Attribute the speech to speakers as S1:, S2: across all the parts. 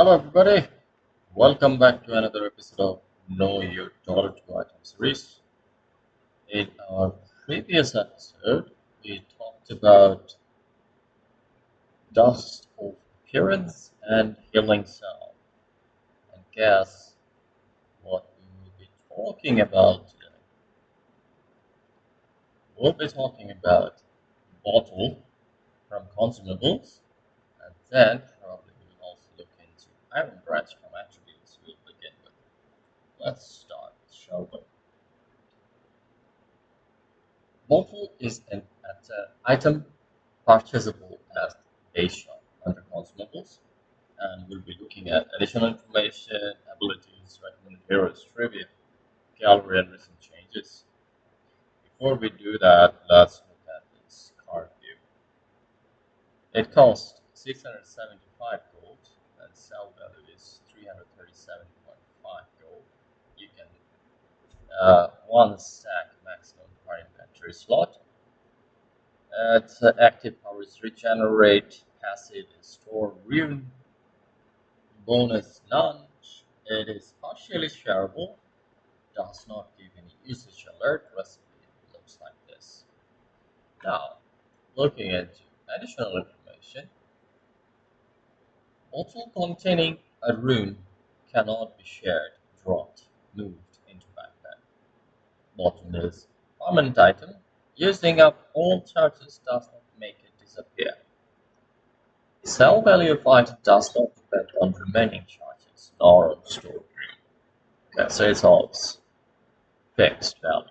S1: Hello, everybody. Welcome back to another episode of Know Your Dollar to Item series. In our previous episode, we talked about dust of appearance and healing sound. And guess what we will be talking about today? We'll be talking about bottle from Consumables, and then probably we will also look into iron branch from attributes we'll begin with. Let's start, shall we? Bottle is an item purchasable at base shop under Consumables, and we'll be looking at additional information, abilities, recommended heroes, trivia, gallery, and recent changes. Before we do that, let's look at this card view. It costs 675 gold, and sell value is 337.5 gold. You can one stack maximum per inventory slot. Its active power is regenerate, passive is store rune, bonus none. It is partially shareable, does not give any usage alert. Recipe looks like this. Now, looking into additional information, bottle containing a rune cannot be shared, dropped, moved into backpack. Bottle is permanent item. Using up all charges does not make it disappear. The sell value of item does not depend on remaining charges nor on stored rune. Okay, so it's always fixed value.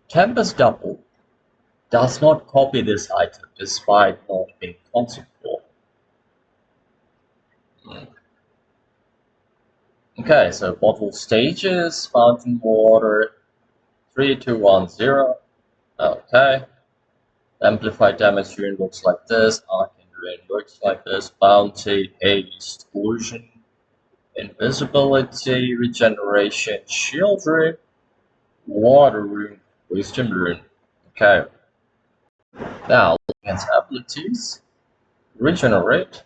S1: Tempest Double does not copy this item despite not being consumable. Okay, so bottle stages, fountain water, 3, 2, 1, 0. Okay. Amplified damage rune looks like this, arcane rune looks like this, bounty, haste, illusion, invisibility, regeneration, shield rune, water rune, wisdom rune. Okay. Now looking at abilities, regenerate.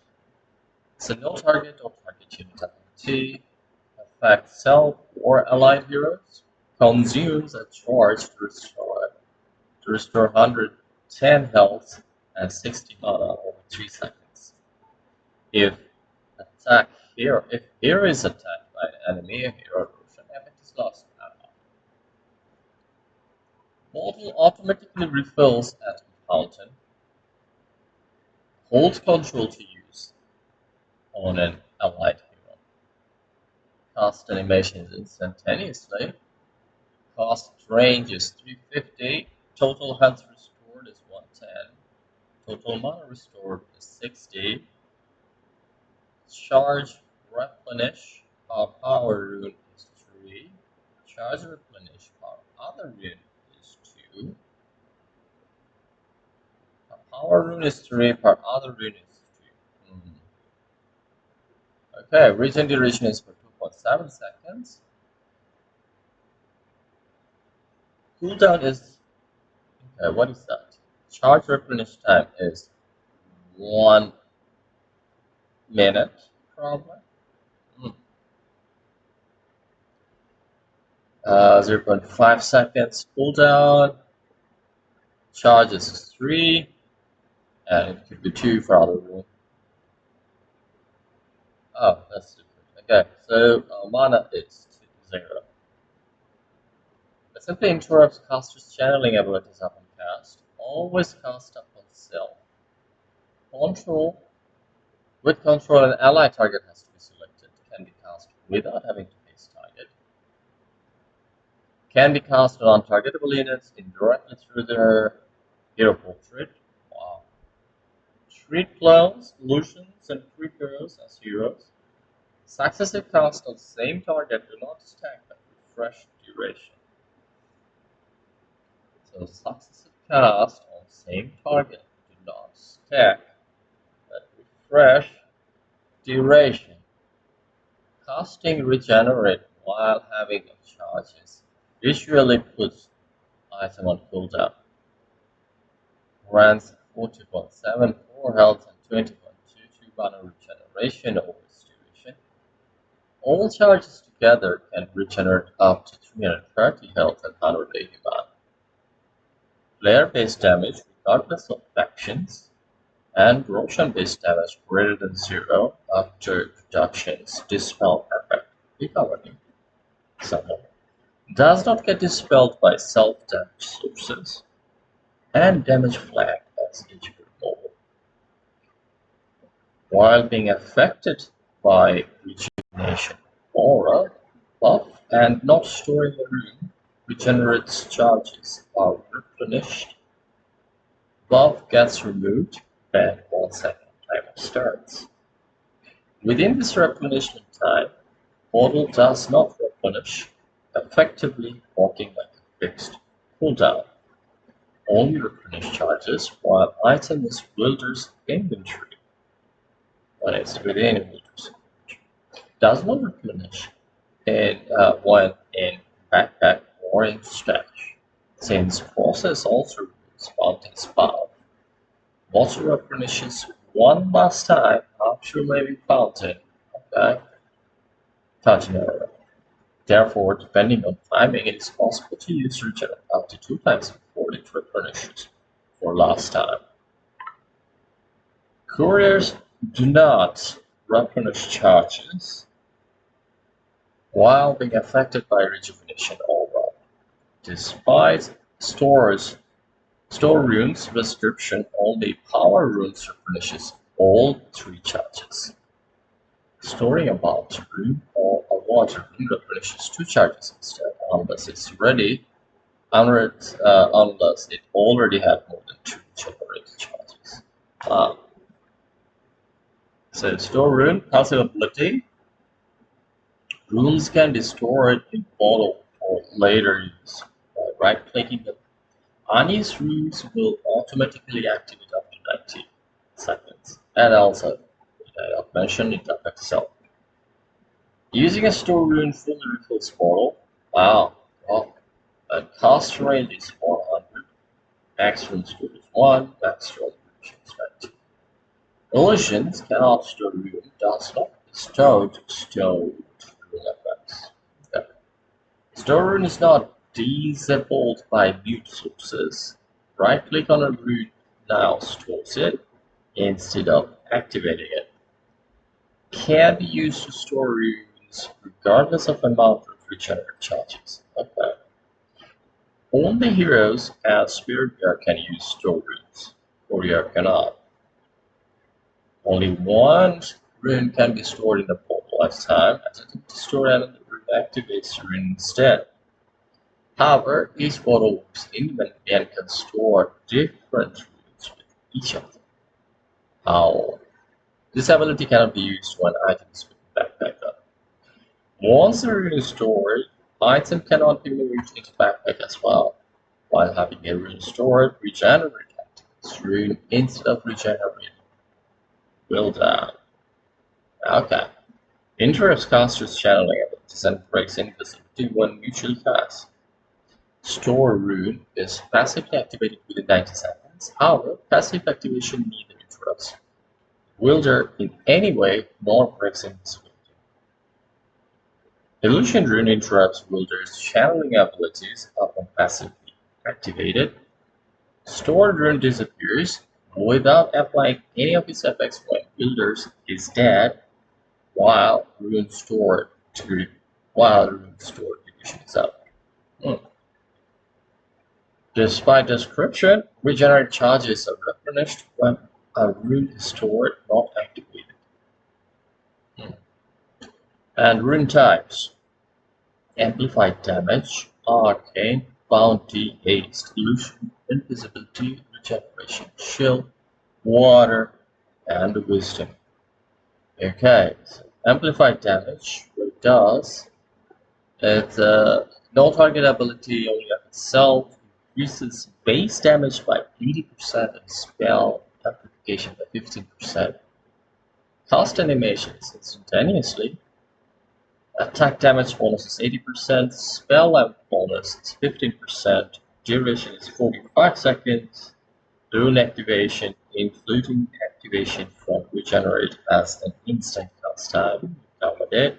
S1: It's a no target or target unit ability. Affects self or allied heroes. Consumes a charge to restore 110 health and 60 mana over 3 seconds. If hero is attacked by an enemy, hero erosion effect is lost. Bottle automatically refills at fountain. Hold control to use on an allied hero. Cast animations instantaneously. Cost range is 350. Total health restored is 110. Total mana restored is 60. Charge replenish power rune is 3. Charge replenish other rune is 2. Power rune is 3, per other rune is 2. Okay, regen duration is for 2.7 seconds. Cooldown is, okay, what is that? Charge replenish time is 1 minute, probably. 0.5 seconds cooldown. Charge is 3, and it could be 2 for other rune. Oh, that's different. Okay, so mana is 0. It simply interrupts caster's channeling abilities upon cast. Always cast upon self. With control, an ally target has to be selected. Can be cast without having to face target. Can be cast on untargetable units indirectly through their hero portrait. Wow. Treat clones, illusions, and creep heroes as heroes. Successive cast on same target do not stack but refresh duration. So successive cast on same target do not stack but refresh duration. Casting regenerate while having charges visually puts item on cooldown. Grants 40.74 health and 20.22 mana regeneration over its duration. All charges together can regenerate up to 330 health and 180 mana. Flare-based damage regardless of factions, and Roshan-based damage greater than 0 after reductions dispel effect recovery. Someone does not get dispelled by self-damage sources, and damage flag as HP removal. While being affected by rejuvenation aura buff and not storing a rune, regenerates charges are replenished. Buff gets removed when 1 second timer starts. Within this replenishment time, portal does not replenish, effectively working like a fixed cooldown. Only replenish charges while item is wielder's inventory. When it's within wielder's inventory. Does not replenish when in backpack or in stash, since process also removes mounting spell. Also replenishes one last time after leaving fountain. Okay. Touching area. Therefore, depending on timing, it is possible to use regenerate up to 2 times before it replenishes for last time. Couriers do not replenish charges while being affected by rejuvenation aura. Despite store runes restriction, only power runes replenishes all 3 charges. Storing a bounty rune or a water rune replenishes 2 charges instead, unless it's ready, unless it already had more than 2 generated charges. So store rune, passive ability. Runes can be stored in bottle for later use. By right-clicking them, unused runes will automatically activate after 90 seconds. And also, I've mentioned it affects self. Using a store rune fully refills bottle. Wow. And cast range is 100. Max rune store is 1. Max rune is 20. Illusions cannot store rune, does not bestow rune effects. Okay. Store rune is not disabled by mute sources. Right click on a rune now stores it instead of activating it. Can be used to store runes regardless of amount of regenerate charges. Okay. Only heroes and spirit bear can use store runes. Warrior cannot. Only one rune can be stored in the portal at a time. Attempting to store another rune activates the rune instead. However, each portal works independently and can store different runes with each of them. However, this ability cannot be used when items with backpack up. Once the rune is stored, item cannot be moved into backpack as well. While having a rune stored, regenerate activates rune instead of regenerating. Will down. Okay. Interrupts caster's channeling abilities and breaks invisibility when mutually cast. Store rune is passively activated within 90 seconds. However, passive activation neither interrupts wielder in any way nor breaks invisibility. Illusion rune interrupts wielder's channeling abilities upon passively activated. Stored rune disappears without applying any of its effects when wielder's is dead, while rune stored division is up. Despite description, regenerate charges are replenished when a rune is stored, not activated. And rune types: amplified damage, arcane, bounty, haste, illusion, invisibility, regeneration, shield, water, and wisdom. Okay, so amplified damage, what it does, it's no target ability only of itself, increases base damage by 80% and spell amplification by 15%. Cast animations instantaneously. Attack damage bonus is 80%, spell amp bonus is 15%, duration is 45 seconds, rune activation including activation from regenerate as an instant cast time. Covered it.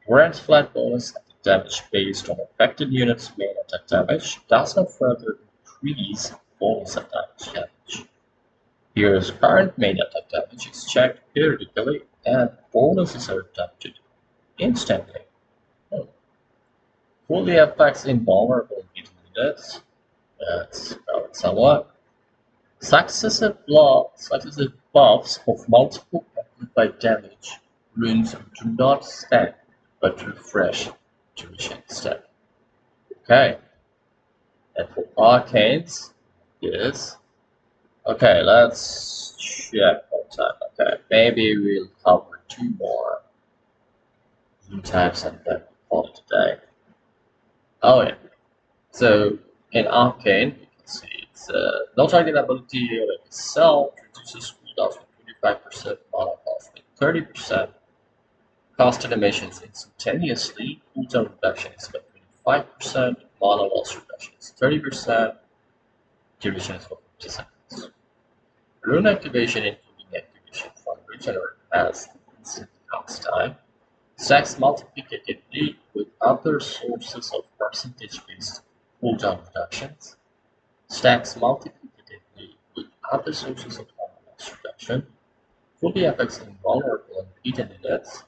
S1: Grants flat bonus damage based on affected units' main attack damage, does not further increase bonus attack damage. Here's current main attack damage is checked periodically and bonuses are adapted instantly. Fully affects invulnerable units. That's covered somewhat. Successive buffs of multiple amplified damage runes do not stack but refresh duration instead. Okay. And for arcanes, yes. Okay, let's check one time. Okay, maybe we'll cover 2 more rune types and then call it a day. Oh yeah. So in arcane, you can see it's no target ability like itself reduces cooldown by 25%, mana cost by 30%, cost animations instantaneously, cooldown reduction is by 25%, mana loss reduction is 30%, duration is for 50 seconds. Rune activation, including activation from regenerate, has instant cast time, stacks multiplicatively with other sources of percentage-based cooldown reductions, stacks multiplicatively with other sources of mana loss reduction, fully affects invulnerable and beaten units,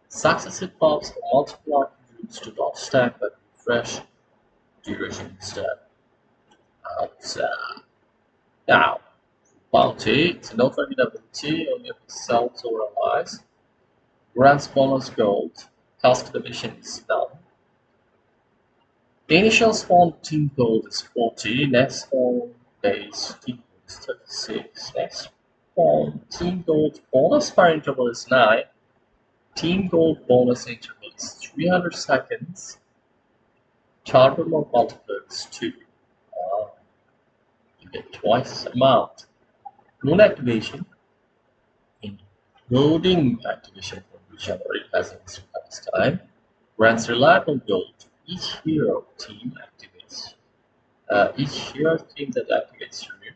S1: successive buffs of multiple attributes do not stack but refresh duration instead. Now, bounty, it's no target ability, only if itself or allies. Grants bonus gold, cast animation is none. The initial spawn team gold is 40, next spawn base team gold is 36, next spawn team gold bonus fire interval is 9, team gold bonus interval is 300 seconds, target mode multiplier is 2. You get twice the amount. Rune activation, including activation from regenerate as in this time, grants reliable gold to each hero team activates. Each hero team that activates rune.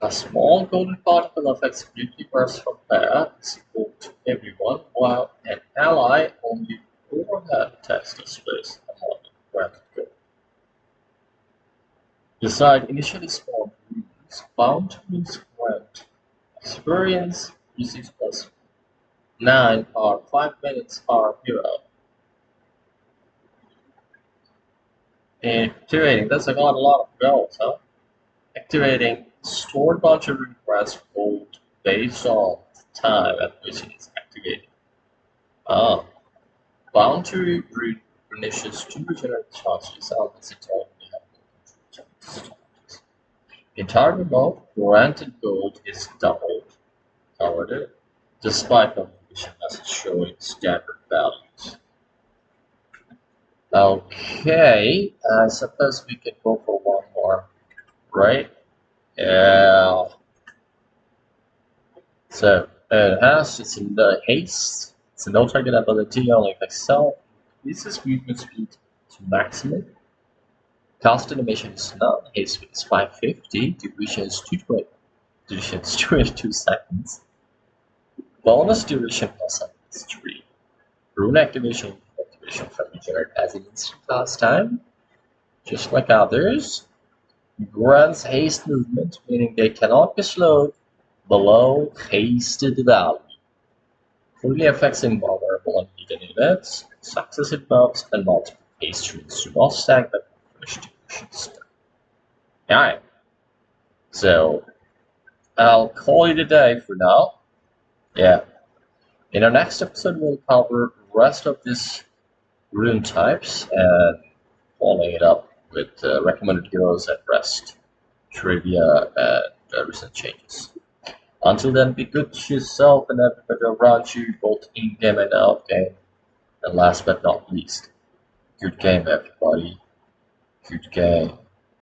S1: A small golden particle affects briefly burst from fire, is equal to everyone, while an ally only overhead text displays amount of granted gold. Beside initially spawned runes, bound runes grant experience uses plus 9 or 5 minutes per hero. Activating, that's got a lot of gold, huh? Activating stored boundary rune grants gold based on the time at which it is activated. Boundary rune finishes 2 regenerate charges unless it only has charges. In target mode, granted gold is doubled, covered it, despite notification message showing standard values. Okay, I suppose we can go for one more, right? Yeah. So it's in the haste. It's a no target ability, only affects self. Increases movement speed to maximum. Cast animation is none. Haste speed is 550. Duration is 220. Duration is 22 seconds. Bonus duration plus is 3. Rune activation from regenerate as an instant cast time, just like others. Grants haste movement, meaning they cannot be slowed below hasted value. Fully affects invulnerable and hidden units, successive buffs, and multiple haste runes do not stack but fresh duration. Alright, so I'll call it a day for now. Yeah. In our next episode, we'll cover the rest of these rune types and following it up with recommended heroes and rest, trivia, and recent changes. Until then, be good to yourself and everybody around you, both in-game and out-game. And last but not least, good game, everybody. Good game.